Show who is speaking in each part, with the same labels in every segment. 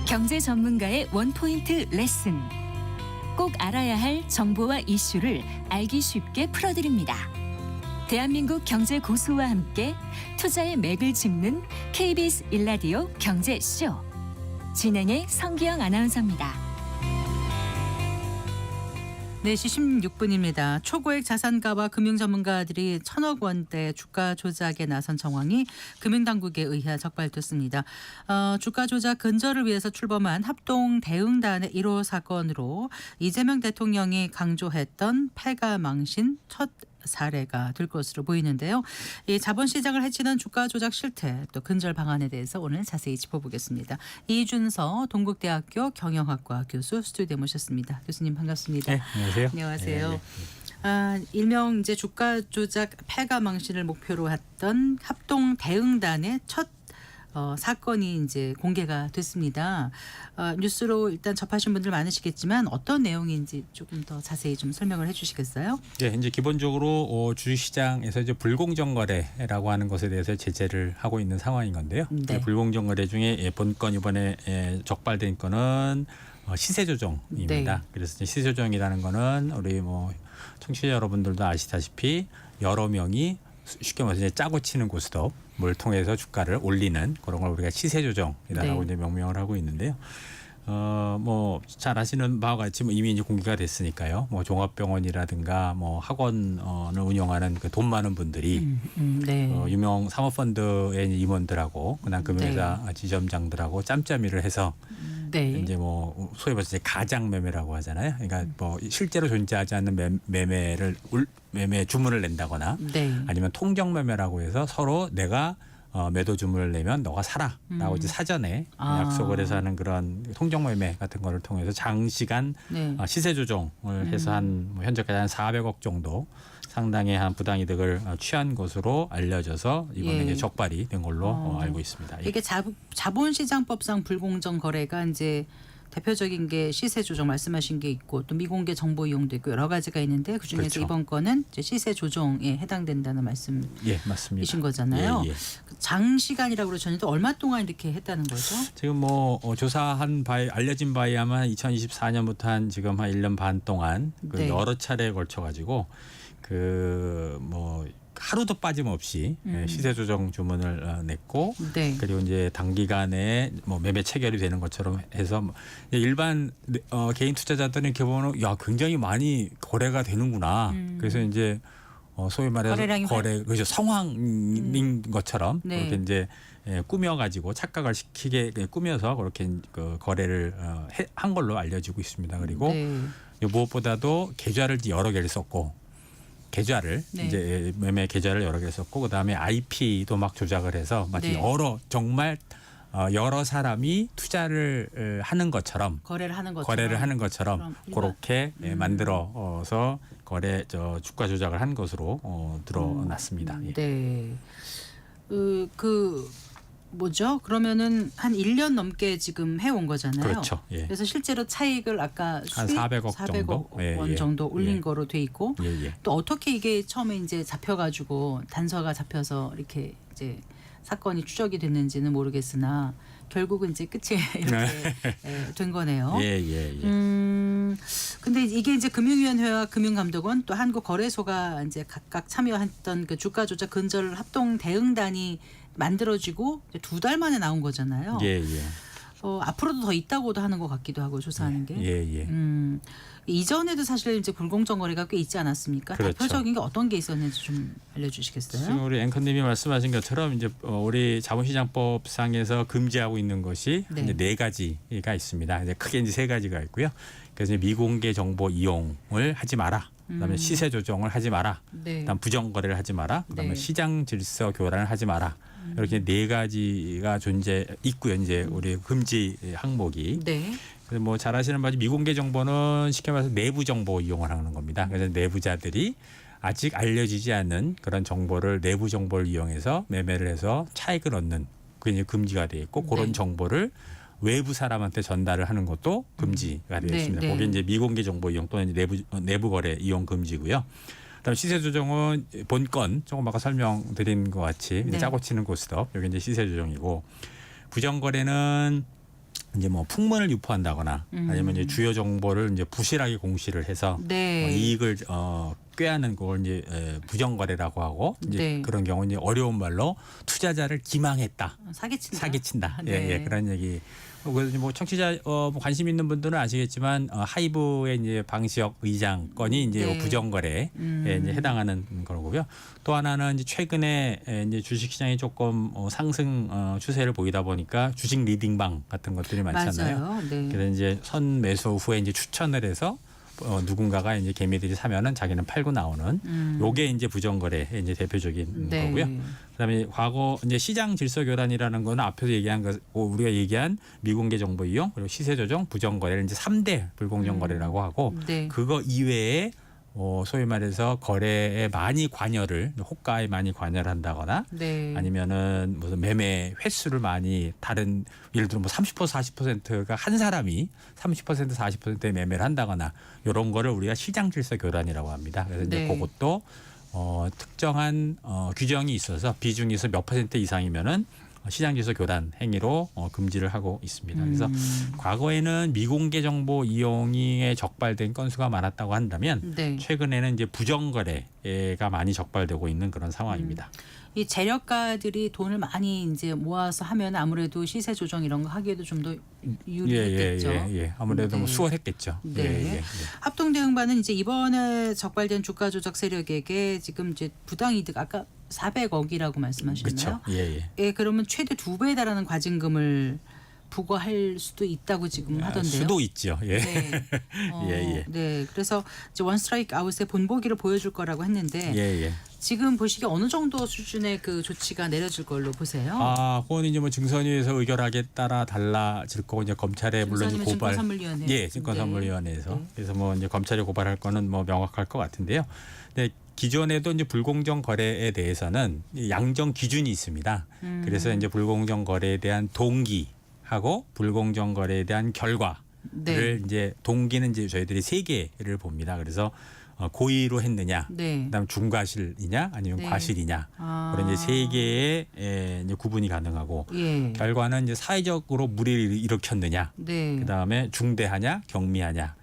Speaker 1: 경제 전문가의 원포인트 레슨. 꼭 알아야 할 정보와 이슈를 알기 쉽게 풀어드립니다. 대한민국 경제 고수와 함께 투자의 맥을 짚는 KBS 1라디오 경제쇼. 진행의 성기영 아나운서입니다.
Speaker 2: 4시 16분입니다. 초고액 자산가와 금융 전문가들이 1,000억 원대 주가 조작에 나선 정황이 금융당국에 의해 적발됐습니다. 주가 조작 근절을 위해서 출범한 합동 대응단의 1호 사건으로 이재명 대통령이 강조했던 패가망신 첫 사례가 될 것으로 보이는데요. 이 자본시장을 해치는 주가 조작 실태 또 근절 방안에 대해서 오늘 자세히 짚어보겠습니다. 이준서 동국대학교 경영학과 교수 스튜디오에 모셨습니다. 교수님 반갑습니다.
Speaker 3: 네, 안녕하세요.
Speaker 2: 안녕하세요. 일명 이제 주가 조작 패가망신을 목표로 했던 합동 대응단의 첫 사건이 이제 공개가 됐습니다. 뉴스로 일단 접하신 분들 많으시겠지만 어떤 내용인지 조금 더 자세히 좀 설명을 해주시겠어요?
Speaker 3: 네, 이제 기본적으로 주식시장에서 이제 불공정 거래라고 하는 것에 대해서 제재를 하고 있는 상황인 건데요.
Speaker 2: 네.
Speaker 3: 불공정 거래 중에 본건 이번에 적발된 건은 시세 조정입니다.
Speaker 2: 네.
Speaker 3: 그래서 이제 시세 조정이라는 거는 우리 청취자 여러분들도 아시다시피 여러 명이 쉽게 말해서 이제 짜고 치는 고스톱을 통해서 주가를 올리는 그런 걸 우리가 시세 조정이라고
Speaker 2: 네.
Speaker 3: 이제 명명을 하고 있는데요. 잘 아시는 바와 같이 이미 이제 공개가 됐으니까요. 종합병원이라든가 학원을 운영하는 그 돈 많은 분들이
Speaker 2: 네.
Speaker 3: 유명 사모펀드의 임원들하고 그다음 금융회사 지점장들하고 짬짬이를 해서
Speaker 2: 네.
Speaker 3: 이제 소위 말해서 이제 가장 매매라고 하잖아요. 그러니까 실제로 존재하지 않는 매매 주문을 낸다거나
Speaker 2: 네.
Speaker 3: 아니면 통정 매매라고 해서 서로 내가 매도 주문을 내면 너가 사라라고 이제 사전에 약속을 해서 하는 그런 통정 매매 같은 거를 통해서 장시간
Speaker 2: 네.
Speaker 3: 시세 조정을 해서 현재까지 한 400억 정도 상당의 한 부당이득을 취한 것으로 알려져서 이번에 이제 적발이 된 걸로 알고 있습니다.
Speaker 2: 이게 자본시장법상 불공정 거래가 이제 대표적인 게 시세 조정 말씀하신 게 있고 또 미공개 정보 이용도 있고 여러 가지가 있는데 그중에서
Speaker 3: 그렇죠.
Speaker 2: 이번 건은 이제 시세 조정에 해당된다는 말씀이신
Speaker 3: 예, 맞습니다.
Speaker 2: 거잖아요.
Speaker 3: 예.
Speaker 2: 장시간이라고 그러셨는데 얼마 동안 이렇게 했다는 거죠?
Speaker 3: 지금 조사한 바에 알려진 바에 아마 2024년부터 한 지금 한 1년 반 동안
Speaker 2: 네.
Speaker 3: 여러 차례에 걸쳐 가지고 하루도 빠짐없이 시세 조정 주문을 냈고
Speaker 2: 네.
Speaker 3: 그리고 이제 단기간에 매매 체결이 되는 것처럼 해서 일반 개인 투자자들은 이렇게 보면 야 굉장히 많이 거래가 되는구나. 그래서 이제 소위 말해서 그렇죠. 성황인 것처럼
Speaker 2: 네.
Speaker 3: 그렇게 이제 꾸며가지고 착각을 시키게 꾸며서 그렇게 그 거래를 한 걸로 알려지고 있습니다. 그리고
Speaker 2: 네.
Speaker 3: 무엇보다도 계좌를 여러 개를 썼고. 계좌를
Speaker 2: 네.
Speaker 3: 이제 매매 계좌를 여러 개 썼고 그다음에 IP도 막 조작을 해서 마치
Speaker 2: 네.
Speaker 3: 여러 사람이 투자를 하는 것처럼
Speaker 2: 거래를 하는
Speaker 3: 것처럼 그렇게 만들어서 주가 조작을 한 것으로 드러났습니다. 예.
Speaker 2: 네. 그러면은 한 1년 넘게 지금 해온 거잖아요.
Speaker 3: 그렇죠. 예.
Speaker 2: 그래서 실제로 차익을 아까
Speaker 3: 한 400억 정도?
Speaker 2: 원 정도 올린 거로 돼 있고
Speaker 3: 예.
Speaker 2: 또 어떻게 이게 처음에 이제 잡혀가지고 단서가 잡혀서 이렇게 이제 사건이 추적이 됐는지는 모르겠으나 결국은 이제 끝이 이렇게 된 거네요.
Speaker 3: 예.
Speaker 2: 근데 이게 이제 금융위원회와 금융감독원 또 한국거래소가 이제 각각 참여했던 그 주가 조작 근절 합동 대응단이 만들어지고 2달 만에 나온 거잖아요.
Speaker 3: 예.
Speaker 2: 앞으로도 더 있다고도 하는 것 같기도 하고 조사하는 게.
Speaker 3: 예.
Speaker 2: 이전에도 사실 이제 불공정 거래가 꽤 있지 않았습니까?
Speaker 3: 그렇죠.
Speaker 2: 대표적인 게 어떤 게 있었는지 좀 알려주시겠어요?
Speaker 3: 지금 우리 앵커님이 말씀하신 것처럼 이제 우리 자본시장법상에서 금지하고 있는 것이
Speaker 2: 네.
Speaker 3: 이제 4가지가 있습니다. 이제 크게 이제 3가지가 있고요. 그래서 이제 미공개 정보 이용을 하지 마라. 그다음에 시세 조정을 하지 마라.
Speaker 2: 네.
Speaker 3: 그다음 부정 거래를 하지 마라. 그다음에
Speaker 2: 네.
Speaker 3: 시장 질서 교란을 하지 마라. 이렇게 4가지가 있고요. 이제 우리 금지 항목이.
Speaker 2: 네.
Speaker 3: 그래서 잘 아시는 바지 미공개 정보는 쉽게 말해서 내부 정보 이용을 하는 겁니다. 그래서 내부자들이 아직 알려지지 않은 그런 정보를 내부 정보를 이용해서 매매를 해서 차익을 얻는 그게 이제 금지가 돼 있고 그런
Speaker 2: 네.
Speaker 3: 정보를 외부 사람한테 전달을 하는 것도 금지가 되어 있습니다.
Speaker 2: 네.
Speaker 3: 거기 이제 미공개 정보 이용 또는 내부 거래 이용 금지고요. 그다음 시세 조정은 본건 조금 아까 설명드린 것 같이
Speaker 2: 네.
Speaker 3: 짜고 치는 고스톱 여기 이제 시세 조정이고 부정 거래는 이제 뭐 풍문을 유포한다거나 아니면 이제 주요 정보를 이제 부실하게 공시를 해서
Speaker 2: 네.
Speaker 3: 이익을 꾀하는 걸 이제 부정거래라고 하고 이제
Speaker 2: 네.
Speaker 3: 그런 경우 이제 어려운 말로 투자자를 기망했다,
Speaker 2: 사기친다.
Speaker 3: 예,
Speaker 2: 네.
Speaker 3: 예, 그런 얘기. 그래서 뭐 청취자 뭐 관심 있는 분들은 아시겠지만 하이브의 이제 방시혁 의장 건이 이제
Speaker 2: 네.
Speaker 3: 부정거래에 이제 해당하는 거고요. 또 하나는 이제 최근에 이제 주식시장이 조금 상승 추세를 보이다 보니까 주식 리딩방 같은 것들이 많잖아요.
Speaker 2: 맞아요. 네.
Speaker 3: 그래서 이제 선 매수 후에 이제 추천을 해서 누군가가 이제 개미들이 사면은 자기는 팔고 나오는 요게 이제 부정거래 이제 대표적인
Speaker 2: 네.
Speaker 3: 거고요. 그다음에 과거 이제 시장 질서 교란이라는 거는 앞에서 얘기한 거 우리가 얘기한 미공개 정보 이용 그리고 시세 조정 부정거래를 이제 3대 불공정 거래라고 하고
Speaker 2: 네.
Speaker 3: 그거 이외에 소위 말해서 거래에 많이 관여를 호가에 많이 관여를 한다거나
Speaker 2: 네.
Speaker 3: 아니면은 무슨 매매 횟수를 많이 다른 예를 들어 뭐 30% 40%가 한 사람이 30% 40%의 매매를 한다거나 이런 거를 우리가 시장 질서 교란이라고 합니다. 그래서 이제
Speaker 2: 네.
Speaker 3: 그것도 특정한 규정이 있어서 비중에서 몇 퍼센트 이상이면은 시장 질서 교란 행위로 금지를 하고 있습니다. 그래서 과거에는 미공개 정보 이용에 적발된 건수가 많았다고 한다면
Speaker 2: 네.
Speaker 3: 최근에는 이제 부정거래가 많이 적발되고 있는 그런 상황입니다.
Speaker 2: 이 재력가들이 돈을 많이 이제 모아서 하면 아무래도 시세 조정 이런 거 하기에도 좀 더 유리했겠죠.
Speaker 3: 예. 아무래도 뭐
Speaker 2: 네.
Speaker 3: 수월했겠죠.
Speaker 2: 네. 합동대응반은 이제 이번에 적발된 주가 조작 세력에게 지금 이제 부당이득 아까 400억이라고 말씀하셨나요?
Speaker 3: 그렇죠. 예.
Speaker 2: 예, 그러면 최대 2배에 달하는 과징금을 부과할 수도 있다고 지금 하던데요.
Speaker 3: 수도 있죠. 예.
Speaker 2: 네.
Speaker 3: 예.
Speaker 2: 네. 그래서 이제 원 스트라이크 아웃의 본보기를 보여줄 거라고 했는데
Speaker 3: 예.
Speaker 2: 지금 보시기에 어느 정도 수준의 그 조치가 내려질 걸로 보세요?
Speaker 3: 그건 이제 뭐 증선위에서 의결하기에 따라 달라질 거고 이제 검찰에 물론
Speaker 2: 증선이면
Speaker 3: 고발,
Speaker 2: 증권선물위원회.
Speaker 3: 예, 증권선물위원회에서
Speaker 2: 네.
Speaker 3: 그래서 뭐 이제 검찰에 고발할 거는 뭐 명확할 것 같은데요. 근데 기존에도 이제 불공정 거래에 대해서는 양정 기준이 있습니다. 그래서 이제 불공정 거래에 대한 동기하고 불공정 거래에 대한 결과를
Speaker 2: 네.
Speaker 3: 이제 동기는 이제 저희들이 세 개를 봅니다. 그래서 고의로 했느냐,
Speaker 2: 네.
Speaker 3: 그다음 중과실이냐, 아니면
Speaker 2: 네.
Speaker 3: 과실이냐,
Speaker 2: 아.
Speaker 3: 그런 이제 세 개의 이제 구분이 가능하고
Speaker 2: 예.
Speaker 3: 결과는 이제 사회적으로 무리를 일으켰느냐,
Speaker 2: 네.
Speaker 3: 그다음에 중대하냐, 경미하냐.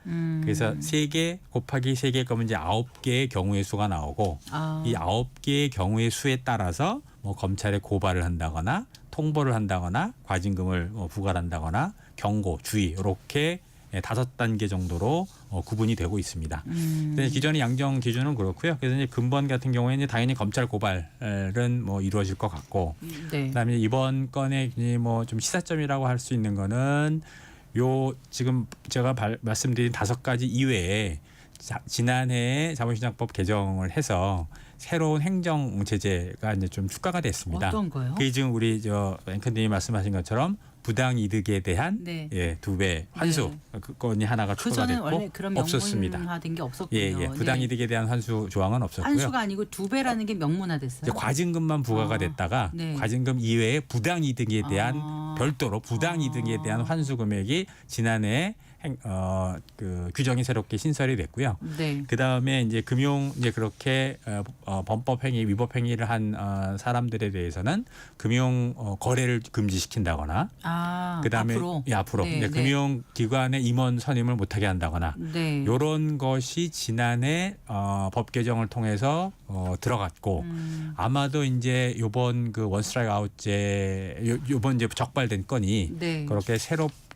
Speaker 3: 그래서 3개 곱하기 3개 거면 이제 9개의 경우의 수가 나오고
Speaker 2: 아.
Speaker 3: 이 9개의 경우의 수에 따라서 뭐 검찰에 고발을 한다거나 통보를 한다거나 과징금을 부과한다거나 경고, 주의 이렇게 5단계 정도로 구분이 되고 있습니다. 근데 기존의 양정 기준은 그렇고요. 그래서 이제 근본 같은 경우에는 이제 당연히 검찰 고발은 뭐 이루어질 것 같고,
Speaker 2: 네.
Speaker 3: 그다음에 이번 건의 뭐 좀 시사점이라고 할 수 있는 거는 요 지금 제가 말씀드린 5가지 이외에 지난해에 자본시장법 개정을 해서 새로운 행정 제재가 이제 좀 추가가 됐습니다.
Speaker 2: 어떤 거요?
Speaker 3: 그게 지금 우리 앵커님이 말씀하신 것처럼 부당 이득에 대한
Speaker 2: 네.
Speaker 3: 2배 환수 그 건이 하나가
Speaker 2: 그
Speaker 3: 추가가
Speaker 2: 전엔 원래
Speaker 3: 됐고
Speaker 2: 그런
Speaker 3: 없었습니다.
Speaker 2: 명문화된 게 없었군요.
Speaker 3: 예. 부당
Speaker 2: 네.
Speaker 3: 이득에 대한 환수 조항은 없었고요.
Speaker 2: 한수가 아니고 2배라는 게 명문화됐어요.
Speaker 3: 이제 과징금만 부과가 됐다가
Speaker 2: 네.
Speaker 3: 과징금 이외에 부당 이득에 대한
Speaker 2: 아.
Speaker 3: 별도로 부당 이득에 대한 환수 금액이 지난해 그 규정이 새롭게 신설이 됐고요.
Speaker 2: 네.
Speaker 3: 그 다음에 이제 금융 이제 그렇게 범법 행위, 위법 행위를 한 사람들에 대해서는 금융 거래를 금지시킨다거나, 그 다음에 앞으로
Speaker 2: 네,
Speaker 3: 이제
Speaker 2: 네.
Speaker 3: 금융 기관의 임원 선임을 못하게 한다거나,
Speaker 2: 네.
Speaker 3: 이런 것이 지난해 법 개정을 통해서 들어갔고, 아마도 이제 요번 그 원스트라이크 아웃제 요번 이제 적발된 건이
Speaker 2: 네.
Speaker 3: 그렇게 새롭게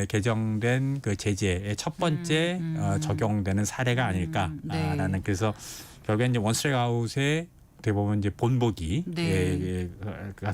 Speaker 3: 개정된 그 제재의 첫 번째 적용되는 사례가 아닐까라는
Speaker 2: 네.
Speaker 3: 그래서 결국엔 이제 원스트라이크 아웃의 대부분 이제 본보기가
Speaker 2: 네.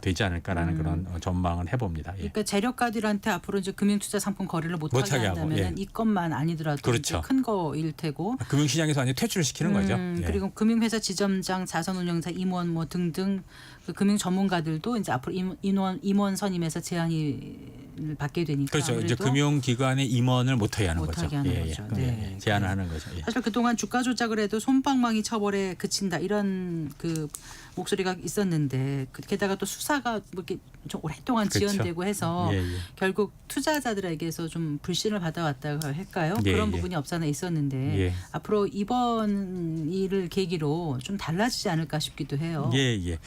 Speaker 3: 되지 않을까라는 그런 전망을 해봅니다. 예.
Speaker 2: 그러니까 재력가들한테 앞으로 이제 금융투자 상품 거래를 못하게
Speaker 3: 하고,
Speaker 2: 한다면 이 것만 아니더라도
Speaker 3: 그렇죠.
Speaker 2: 큰 거일 테고.
Speaker 3: 금융시장에서 완전 퇴출을 시키는 거죠. 예.
Speaker 2: 그리고 금융회사 지점장, 자산운용사 임원 뭐 등등 그 금융 전문가들도 이제 앞으로 임원 선임에서 제한을 받게 되니까.
Speaker 3: 그렇죠. 이제 금융기관의 임원을 못하게 하는 거죠.
Speaker 2: 못하게 하는 거죠. 네.
Speaker 3: 제한을 하는 거죠. 예.
Speaker 2: 사실 그동안 주가 조작을 해도 솜방망이 처벌에 그친다 이런 그 목소리가 있었는데 게다가 또 수사가 뭐 이렇게 좀 오랫동안
Speaker 3: 그렇죠.
Speaker 2: 지연되고 해서
Speaker 3: 예, 예.
Speaker 2: 결국 투자자들에게서 좀 불신을 받아왔다고 할까요?
Speaker 3: 예,
Speaker 2: 그런
Speaker 3: 예.
Speaker 2: 부분이 없잖아 있었는데
Speaker 3: 예.
Speaker 2: 앞으로 이번 일을 계기로 좀 달라지지 않을까 싶기도 해요.
Speaker 3: 예, 예.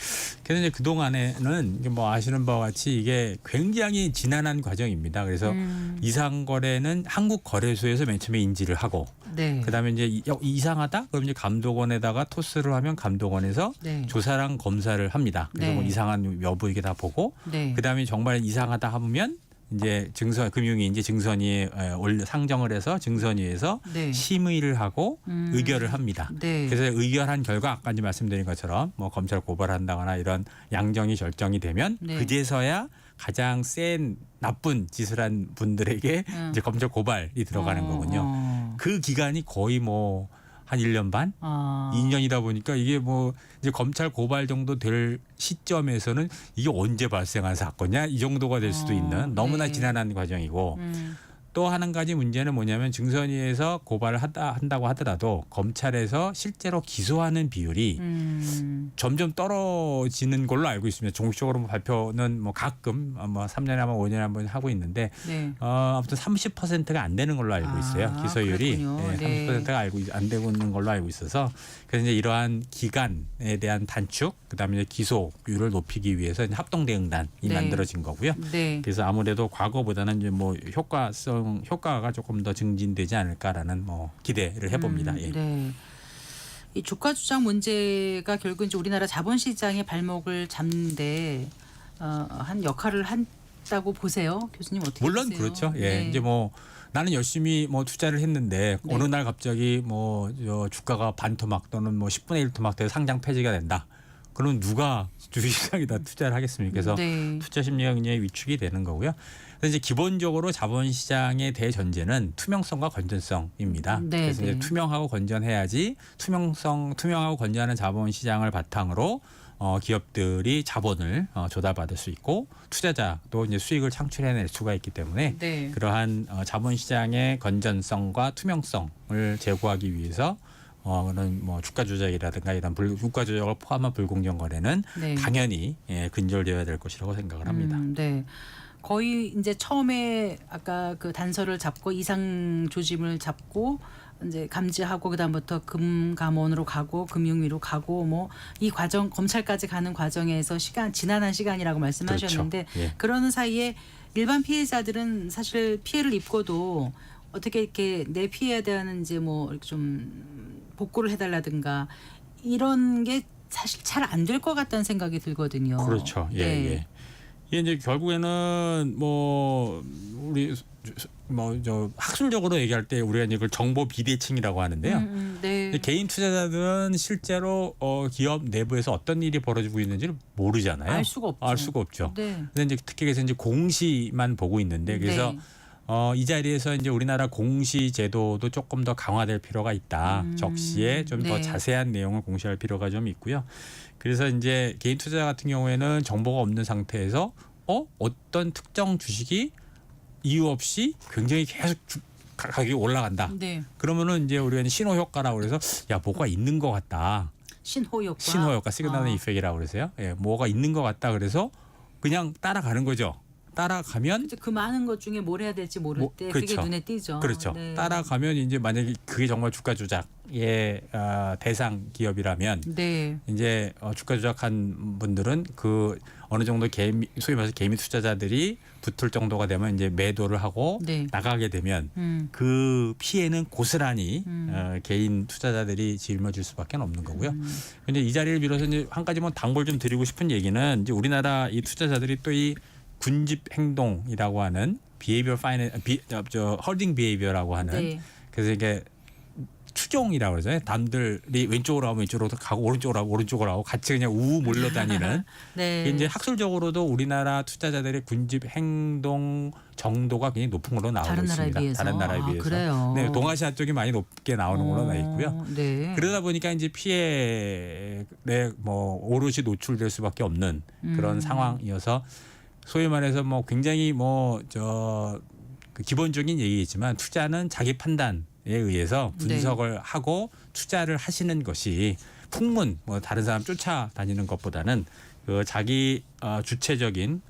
Speaker 3: 그래서 이제 그 동안에는 뭐 아시는 바와 같이 이게 굉장히 지난한 과정입니다. 그래서 이상거래는 한국거래소에서 맨 처음에 인지를 하고,
Speaker 2: 네.
Speaker 3: 그다음에 이제 이상하다 그럼 이제 감독원에다가 토스를 하면 감독원에서
Speaker 2: 네.
Speaker 3: 조사랑 검사를 합니다. 그래서
Speaker 2: 네.
Speaker 3: 뭐 이상한 여부 이게 다 보고,
Speaker 2: 네.
Speaker 3: 그다음에 정말 이상하다 하면 이제 금융위 이제 증선위에 상정을 해서 증선위에서
Speaker 2: 네.
Speaker 3: 심의를 하고 의결을 합니다.
Speaker 2: 네.
Speaker 3: 그래서 의결한 결과 아까 이제 말씀드린 것처럼 뭐 검찰 고발한다거나 이런 양정이 결정이 되면
Speaker 2: 네.
Speaker 3: 그제서야 가장 센 나쁜 짓을 한 분들에게 이제 검찰 고발이 들어가는 거군요. 그 기간이 거의 뭐 한 1년 반, 2년이다 보니까 이게 뭐 이제 검찰 고발 정도 될 시점에서는 이게 언제 발생한 사건이냐 이 정도가 될 수도 있는 너무나
Speaker 2: 네.
Speaker 3: 지난한 과정이고, 또 한 가지 문제는 뭐냐면 증선위에서 고발을 한다고 하더라도 검찰에서 실제로 기소하는 비율이 점점 떨어지는 걸로 알고 있습니다. 종식적으로 뭐 발표는 뭐 가끔 뭐 3년에 한 번, 5년에 한 번 하고 있는데
Speaker 2: 네.
Speaker 3: 아무튼 30%가 안 되는 걸로 알고 있어요. 기소율이
Speaker 2: 그렇군요.
Speaker 3: 네, 30%가 안 되고 있는 걸로 알고 있어서, 그래서 이제 이러한 기간에 대한 단축, 그다음에 이제 기소율을 높이기 위해서 이제 합동대응단이
Speaker 2: 네.
Speaker 3: 만들어진 거고요.
Speaker 2: 네.
Speaker 3: 그래서 아무래도 과거보다는 이제 뭐 효과가 조금 더 증진되지 않을까라는 뭐 기대를 해봅니다. 예.
Speaker 2: 네. 이 주가 조작 문제가 결국 이제 우리나라 자본시장의 발목을 잡는데 한 역할을 한다고 보세요, 교수님 어떻게
Speaker 3: 물론
Speaker 2: 보세요?
Speaker 3: 그렇죠. 예.
Speaker 2: 네.
Speaker 3: 이제 뭐 나는 열심히 뭐 투자를 했는데
Speaker 2: 네.
Speaker 3: 어느 날 갑자기 뭐 주가가 반토막 또는 뭐 10분의 1 토막 돼서 상장 폐지가 된다. 그러면 누가 주식시장에다 투자를 하겠습니까? 그래서
Speaker 2: 네.
Speaker 3: 투자 심리가 굉장히 위축이 되는 거고요. 그래서 이제 기본적으로 자본시장의 대전제는 투명성과 건전성입니다.
Speaker 2: 네,
Speaker 3: 그래서
Speaker 2: 네.
Speaker 3: 이제 투명하고 건전해야지 투명하고 건전한 자본시장을 바탕으로 기업들이 자본을 조달받을 수 있고 투자자도 이제 수익을 창출해낼 수가 있기 때문에
Speaker 2: 네.
Speaker 3: 그러한 자본시장의 건전성과 투명성을 제고하기 위해서 그런 뭐 주가 조작이라든가 이런 주가 조작을 포함한 불공정 거래는
Speaker 2: 네.
Speaker 3: 당연히 근절되어야 될 것이라고 생각을 합니다.
Speaker 2: 네. 거의 이제 처음에 아까 그 단서를 잡고 이상 조짐을 잡고 이제 감지하고 그다음부터 금감원으로 가고 금융위로 가고 뭐 이 과정 검찰까지 가는 과정에서 지난한 시간이라고 말씀하셨는데
Speaker 3: 그렇죠. 예.
Speaker 2: 그러는 사이에 일반 피해자들은 사실 피해를 입고도 어떻게 이렇게 내 피해에 대한 이제 뭐 이렇게 좀 복구를 해달라든가 이런 게 사실 잘 안 될 것 같다는 생각이 들거든요.
Speaker 3: 그렇죠. 예,
Speaker 2: 네.
Speaker 3: 예. 이게 이제 결국에는 뭐 우리 저 학술적으로 얘기할 때 우리가 이걸 정보 비대칭이라고 하는데요.
Speaker 2: 네.
Speaker 3: 개인 투자자들은 실제로 기업 내부에서 어떤 일이 벌어지고 있는지를 모르잖아요.
Speaker 2: 알 수가 없죠.
Speaker 3: 알 수가 없죠.
Speaker 2: 네.
Speaker 3: 근데 이제 특히 그래서 이제 공시만 보고 있는데 그래서
Speaker 2: 네.
Speaker 3: 이 자리에서 이제 우리나라 공시 제도도 조금 더 강화될 필요가 있다. 적시에 좀 더
Speaker 2: 네.
Speaker 3: 자세한 내용을 공시할 필요가 좀 있고요. 그래서 이제 개인 투자 같은 경우에는 정보가 없는 상태에서 어떤 특정 주식이 이유 없이 굉장히 계속 가격이 올라간다.
Speaker 2: 네.
Speaker 3: 그러면은 이제 우리가 신호 효과라고 그래서 야 뭐가 있는 것 같다.
Speaker 2: 신호 효과.
Speaker 3: 신호 효과, 시그널 이펙이라고 그러세요. 예, 뭐가 있는 것 같다. 그래서 그냥 따라가는 거죠. 따라가면
Speaker 2: 그 많은 것 중에 뭘 해야 될지 모를 때 그게
Speaker 3: 그렇죠.
Speaker 2: 눈에 띄죠.
Speaker 3: 그렇죠.
Speaker 2: 네.
Speaker 3: 따라가면 이제 만약에 그게 정말 주가 조작의 대상 기업이라면
Speaker 2: 네.
Speaker 3: 이제 주가 조작한 분들은 그 어느 정도 소위 말해서 개미 투자자들이 붙을 정도가 되면 이제 매도를 하고
Speaker 2: 네.
Speaker 3: 나가게 되면
Speaker 2: 음.
Speaker 3: 그 피해는 고스란히 개인 투자자들이 짊어질 수밖에 없는 거고요. 근데 이 자리를 빌어서 이제 한 가지만 당부를 좀 드리고 싶은 얘기는 이제 우리나라 이 투자자들이 또 이 군집 행동이라고 하는 비헤이비어 헐딩 비헤이비어라고 하는
Speaker 2: 네.
Speaker 3: 그래서 이게 추종이라고 그러잖아요. 남들이 왼쪽으로 하면 왼쪽으로 가고 오른쪽으로 하고 오른쪽으로 하고 같이 그냥 우우 몰려다니는.
Speaker 2: 네.
Speaker 3: 이게 이제 학술적으로도 우리나라 투자자들의 군집 행동 정도가 굉장히 높은 걸로 나오고
Speaker 2: 다른 나라에
Speaker 3: 있습니다.
Speaker 2: 비해서.
Speaker 3: 다른 나라에
Speaker 2: 아,
Speaker 3: 비해서.
Speaker 2: 그래요.
Speaker 3: 네, 동아시아 쪽이 많이 높게 나오는 걸로 나 있고요.
Speaker 2: 네.
Speaker 3: 그러다 보니까 이제 피해에 뭐 오롯이 노출될 수밖에 없는 그런 상황이어서 소위 말해서 뭐 굉장히 그 기본적인 얘기이지만 투자는 자기 판단에 의해서 분석을 하고 투자를 하시는 것이 풍문 뭐 다른 사람 쫓아다니는 것보다는 그 자기 주체적인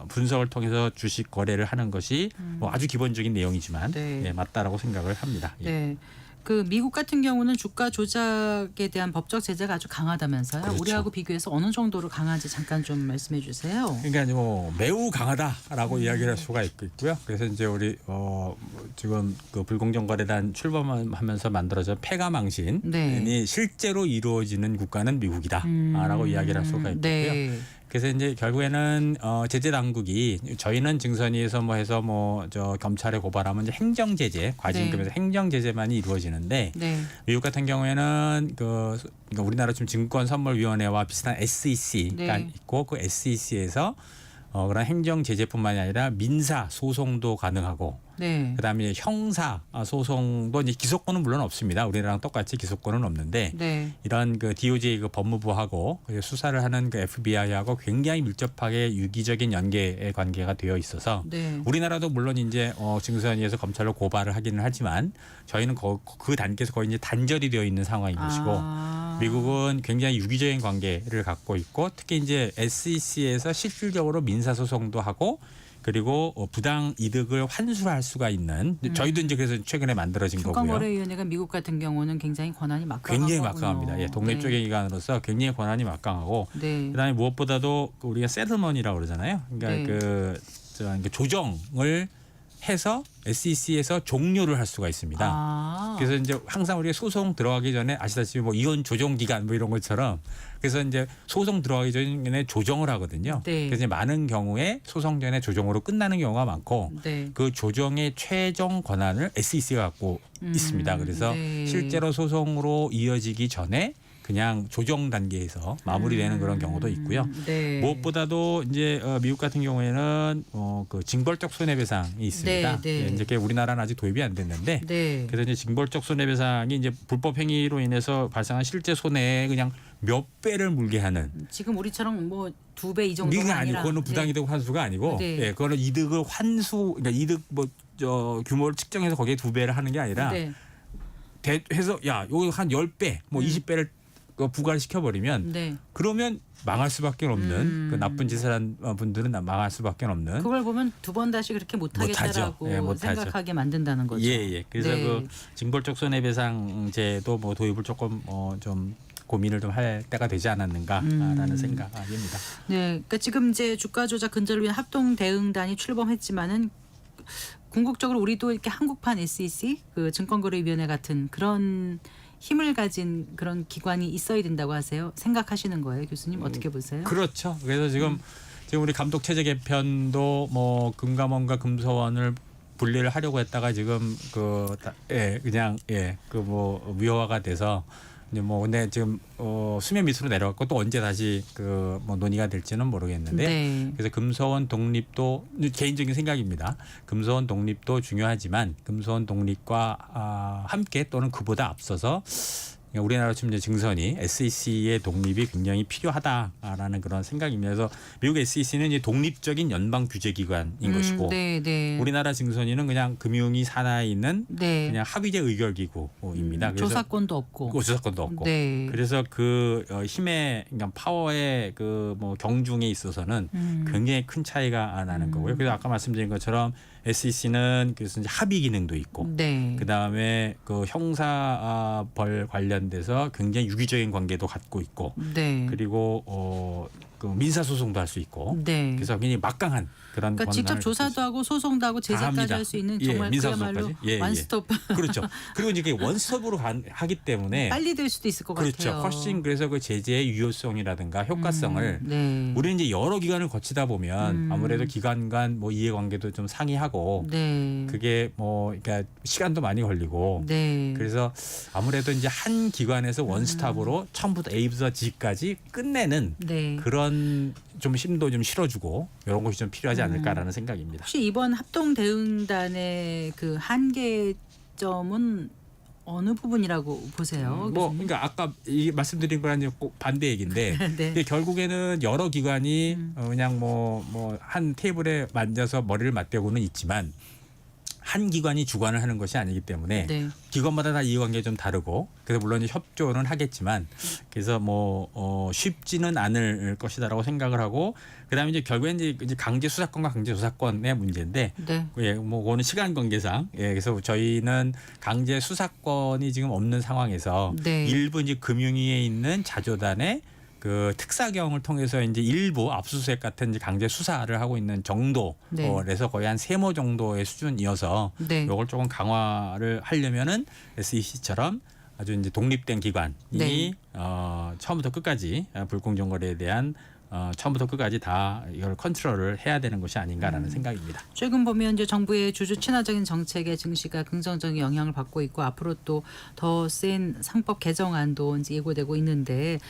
Speaker 3: 분석을 통해서 주식 거래를 하는 것이 뭐 아주 기본적인 내용이지만
Speaker 2: 네.
Speaker 3: 예, 맞다라고 생각을 합니다. 예.
Speaker 2: 네. 그 미국 같은 경우는 주가 조작에 대한 법적 제재가 아주 강하다면서요.
Speaker 3: 그렇죠.
Speaker 2: 우리하고 비교해서 어느 정도로 강한지 잠깐 좀 말씀해 주세요.
Speaker 3: 그러니까 뭐 매우 강하다라고 이야기를 할 수가 있고요. 그래서 이제 우리 지금 그 불공정 거래단 출범하면서 만들어진 폐가망신이
Speaker 2: 네.
Speaker 3: 실제로 이루어지는 국가는 미국이다라고 이야기를 할 수가 있고요.
Speaker 2: 네.
Speaker 3: 그래서 이제 결국에는 제재 당국이 저희는 증선위에서 뭐 해서 뭐 저 검찰에 고발하면 이제 행정 제재, 과징금에서 행정 제재만이 이루어지는데
Speaker 2: 네.
Speaker 3: 미국 같은 경우에는 그러니까 우리나라 지금 증권선물위원회와 비슷한 SEC가
Speaker 2: 네.
Speaker 3: 있고 그 SEC에서 그런 행정 제재뿐만이 아니라 민사 소송도 가능하고
Speaker 2: 네.
Speaker 3: 그다음에 형사 소송도 이제 기소권은 물론 없습니다. 우리나라랑 똑같이 기소권은 없는데
Speaker 2: 네.
Speaker 3: 이런 그 DOJ 그 법무부하고 수사를 하는 그 FBI하고 굉장히 밀접하게 유기적인 연계의 관계가 되어 있어서
Speaker 2: 네.
Speaker 3: 우리나라도 물론 이제 증선위에서 검찰로 고발을 하기는 하지만 저희는 그 단계에서 거의 이제 단절이 되어 있는 상황인 것이고 미국은 굉장히 유기적인 관계를 갖고 있고 특히 이제 SEC에서 실질적으로 민사 소송도 하고 그리고 부당 이득을 환수할 수가 있는 저희도 이제 그래서 최근에 만들어진 거고요.
Speaker 2: 증권거래위원회가 미국 같은 경우는 굉장히 권한이 막강하고
Speaker 3: 굉장히 막강합니다. 예, 독립적인 기관으로서 굉장히 권한이 막강하고
Speaker 2: 네.
Speaker 3: 그다음에 무엇보다도 우리가 세틀먼이라고 그러잖아요. 그러니까
Speaker 2: 네.
Speaker 3: 그러니까 조정을 해서 SEC에서 종료를 할 수가 있습니다. 그래서 이제 항상 우리가 소송 들어가기 전에 아시다시피 뭐 이혼 조정 기간 뭐 이런 것처럼 그래서 이제 소송 들어가기 전에 조정을 하거든요.
Speaker 2: 네.
Speaker 3: 그래서 이제 많은 경우에 소송 전에 조정으로 끝나는 경우가 많고
Speaker 2: 네.
Speaker 3: 그 조정의 최종 권한을 SEC가 갖고 있습니다. 그래서
Speaker 2: 네.
Speaker 3: 실제로 소송으로 이어지기 전에 그냥 조정 단계에서 마무리되는 그런 경우도 있고요.
Speaker 2: 네.
Speaker 3: 무엇보다도 이제 미국 같은 경우에는 그 징벌적 손해배상이 있습니다.
Speaker 2: 네, 네.
Speaker 3: 예, 이제 그게 우리나라는 아직 도입이 안 됐는데,
Speaker 2: 네.
Speaker 3: 그래서 이제 징벌적 손해배상이 이제 불법 행위로 인해서 발생한 실제 손해에 그냥 몇 배를 물게 하는.
Speaker 2: 지금 우리처럼 뭐 2배 이 정도가
Speaker 3: 이게 아니고
Speaker 2: 아니라
Speaker 3: 그거는 부당이득 환수가 아니고,
Speaker 2: 네.
Speaker 3: 예, 그거는 이득을 환수, 그러니까 이득 규모를 측정해서 거기에 2배를 하는 게 아니라
Speaker 2: 네.
Speaker 3: 해서 야, 요거 한 10배, 뭐 20배를 부과를 시켜버리면
Speaker 2: 네.
Speaker 3: 그러면 망할 수밖에 없는 그 나쁜 짓을 한 분들은 망할 수밖에 없는.
Speaker 2: 그걸 보면 두 번 다시 그렇게 못하겠다라고
Speaker 3: 못하죠. 예, 못하죠.
Speaker 2: 생각하게 만든다는 거죠.
Speaker 3: 예. 그래서
Speaker 2: 네.
Speaker 3: 그 징벌적 손해배상제도 뭐 도입을 조금 좀 고민을 좀 할 때가 되지 않았는가라는 생각입니다.
Speaker 2: 네, 그러니까 지금 이제 주가 조작 근절을 위한 합동 대응단이 출범했지만은 궁극적으로 우리도 이렇게 한국판 SEC 그 증권거래위원회 같은 그런 힘을 가진 그런 기관이 있어야 된다고 하세요. 생각하시는 거예요, 교수님? 어떻게 보세요?
Speaker 3: 그렇죠. 그래서 지금 우리 감독 체제 개편도 뭐 금감원과 금소원을 분리를 하려고 했다가 지금 그냥 그 뭐 위화가 돼서 이제 뭐 근데 지금 수면 밑으로 내려갔고 또 언제 다시 그 뭐 논의가 될지는 모르겠는데
Speaker 2: 네.
Speaker 3: 그래서 금소원 독립도 개인적인 생각입니다. 금소원 독립도 중요하지만 금소원 독립과 함께 또는 그보다 앞서서 우리나라 지금 이제 증선이 SEC의 독립이 굉장히 필요하다라는 그런 생각입니다. 그래서 미국 SEC는 이제 독립적인 연방 규제 기관인 것이고
Speaker 2: 네.
Speaker 3: 우리나라 증선위는 그냥 금융위 산하에 있는
Speaker 2: 네.
Speaker 3: 그냥 합의제 의결기구입니다. 그래서
Speaker 2: 조사권도 없고.
Speaker 3: 조사권도 없고.
Speaker 2: 네.
Speaker 3: 그래서 그 힘의 그러니까 파워의 그 뭐 경중에 있어서는 굉장히 큰 차이가 나는 거고요. 그래서 아까 말씀드린 것처럼 SEC는 그래서 이제 합의 기능도 있고,
Speaker 2: 네.
Speaker 3: 그 다음에 그 형사벌 관련돼서 굉장히 유기적인 관계도 갖고 있고,
Speaker 2: 네.
Speaker 3: 그리고 그 민사 소송도 할 수 있고,
Speaker 2: 네.
Speaker 3: 그래서 굉장히 막강한 그런
Speaker 2: 그러니까 직접
Speaker 3: 권한을
Speaker 2: 조사도 하고 소송도 하고 제재까지
Speaker 3: 합니다.
Speaker 2: 할 수 있는
Speaker 3: 예,
Speaker 2: 정말
Speaker 3: 민사
Speaker 2: 그야말로
Speaker 3: 소송까지. 예.
Speaker 2: 원스톱
Speaker 3: 그렇죠. 그리고 이제 그게 원스톱으로 하기 때문에
Speaker 2: 빨리 될 수도 있을 것
Speaker 3: 그렇죠.
Speaker 2: 같아요.
Speaker 3: 훨씬 그래서 그 제재의 유효성이라든가 효과성을
Speaker 2: 네.
Speaker 3: 우리는 이제 여러 기관을 거치다 보면 아무래도 기관 간 뭐 이해관계도 좀 상의하고
Speaker 2: 네.
Speaker 3: 그게 뭐 그러니까 시간도 많이 걸리고
Speaker 2: 네.
Speaker 3: 그래서 아무래도 이제 한 기관에서 원스톱으로 처음부터 A부터 G까지 끝내는
Speaker 2: 네.
Speaker 3: 그런 좀 힘도 좀 실어주고 이런 것이 좀 필요하지 않을까라는 생각입니다.
Speaker 2: 혹시 이번 합동 대응단의 그 한계점은 어느 부분이라고 보세요?
Speaker 3: 뭐
Speaker 2: 교수님?
Speaker 3: 그러니까 아까 말씀드린 거랑 이제 꼭 반대 얘기인데
Speaker 2: 네.
Speaker 3: 이게 결국에는 여러 기관이 그냥 뭐 한 테이블에 앉아서 머리를 맞대고는 있지만 한 기관이 주관을 하는 것이 아니기 때문에
Speaker 2: 네.
Speaker 3: 기관마다 다 이해관계가 좀 다르고 그래서 물론 이제 협조는 하겠지만 그래서 뭐 쉽지는 않을 것이다라고 생각을 하고 그다음에 이제 결국엔 이제 강제 수사권과 강제 조사권의 문제인데
Speaker 2: 네.
Speaker 3: 예, 뭐 그거는 시간 관계상 예, 그래서 저희는 강제 수사권이 지금 없는 상황에서
Speaker 2: 네.
Speaker 3: 일부 이제 금융위에 있는 자조단의 그 특사경을 통해서 이제 일부 압수수색 같은 이제 강제 수사를 하고 있는 정도,
Speaker 2: 네.
Speaker 3: 그래서 거의 한 세모 정도의 수준이어서
Speaker 2: 네.
Speaker 3: 이걸 조금 강화를 하려면은 SEC처럼 아주 이제 독립된 기관이
Speaker 2: 네.
Speaker 3: 처음부터 끝까지 불공정 거래에 대한 처음부터 끝까지 다 이걸 컨트롤을 해야 되는 것이 아닌가라는 생각입니다.
Speaker 2: 최근 보면 이제 정부의 주주 친화적인 정책의 증시가 긍정적인 영향을 받고 있고 앞으로 또 더 센 상법 개정안도 이제 예고되고 있는데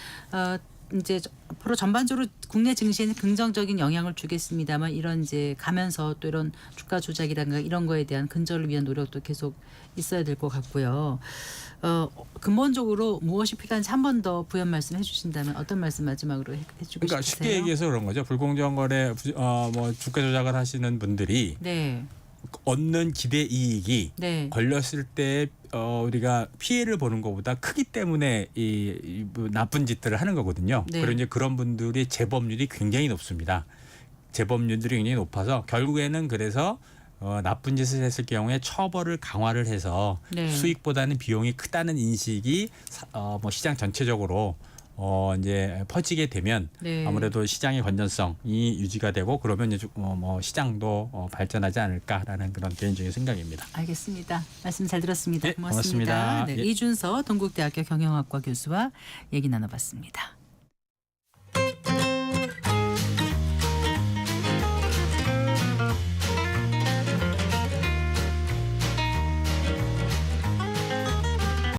Speaker 2: 이제 앞으로 전반적으로 국내 증시에는 긍정적인 영향을 주겠습니다만 이런 이제 가면서 또 이런 주가 조작이라든가 이런 거에 대한 근절을 위한 노력도 계속 있어야 될 것 같고요. 근본적으로 무엇이 필요한지 한 번 더 부연 말씀해 주신다면 어떤 말씀 마지막으로 해주고
Speaker 3: 그러니까
Speaker 2: 싶으세요?
Speaker 3: 쉽게 얘기해서 그런 거죠. 불공정 거래 뭐 주가 조작을 하시는 분들이
Speaker 2: 네,
Speaker 3: 얻는 기대 이익이
Speaker 2: 네,
Speaker 3: 걸렸을 때 우리가 피해를 보는 것보다 크기 때문에 이 나쁜 짓들을 하는 거거든요.
Speaker 2: 네.
Speaker 3: 그리고 이제 그런 분들이 재범률이 굉장히 높습니다. 재범률들이 굉장히 높아서 결국에는 그래서 나쁜 짓을 했을 경우에 처벌을 강화를 해서
Speaker 2: 네.
Speaker 3: 수익보다는 비용이 크다는 인식이 뭐 시장 전체적으로 이제 퍼지게 되면
Speaker 2: 네.
Speaker 3: 아무래도 시장의 건전성이 유지가 되고 그러면 이제 뭐 시장도 발전하지 않을까라는 그런 개인적인 생각입니다.
Speaker 2: 알겠습니다. 말씀 잘 들었습니다.
Speaker 3: 네,
Speaker 2: 고맙습니다.
Speaker 3: 고맙습니다.
Speaker 2: 네,
Speaker 3: 예.
Speaker 2: 이준서 동국대학교 경영학과 교수와 얘기 나눠봤습니다.